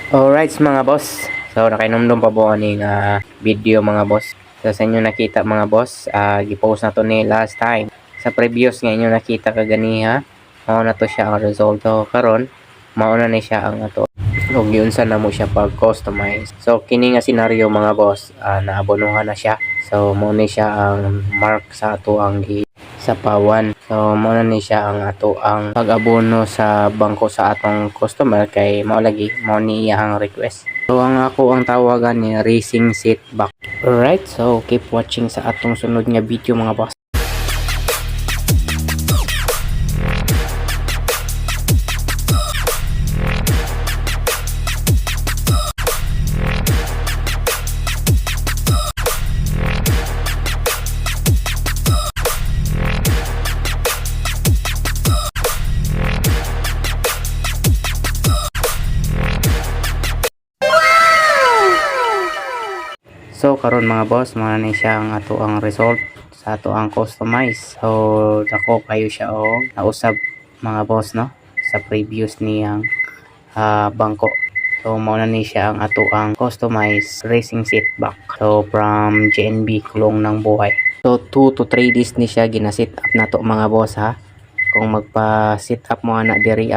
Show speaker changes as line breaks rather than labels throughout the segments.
Alright mga boss. So nakainomdom pa po aning video mga boss. So sa inyo nakita mga boss, gi-post na to ni last time. Sa previous nga inyo nakita kaganiha, mao na to siya ang resulto karon. Mao na ni siya ang ato. Og giunsa na mo siya pag customize. So kini nga senaryo mga boss, naabonohan na siya. So mao ni siya ang mark sa ato ang sa pawan. So mao na ni siya ang ato ang pag-abono sa bangko sa atong customer kay mao lagi mao ni iyang request. So ang tawagan ni racing seat back. Alright, so keep watching sa atong sunod nga video mga boss. So karon mga boss, mao na siya ang ato ang result sa ato ang customize. So dako kayo siya og nausab mga boss no sa previous niyang bangko. So mao na ni siya ang ato ang customize racing seat back. So from JNB Kulong ng Buhay. So 2 to 3 days ni siya gina-set up nato mga boss ha. Kung magpa-set up mo ana diri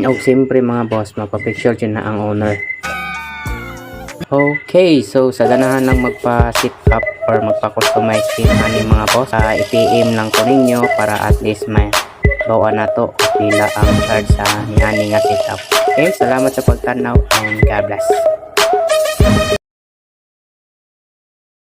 og siyempre mga boss, mapa-picture dyan na ang owner. Okay, so sa ganahan lang magpa-set up or magpa-customize ani mga boss, i-PM lang ko ninyo para at least may bawa na to pila ang charge sa ani nga setup. Okay, salamat sa pagtanaw and God bless.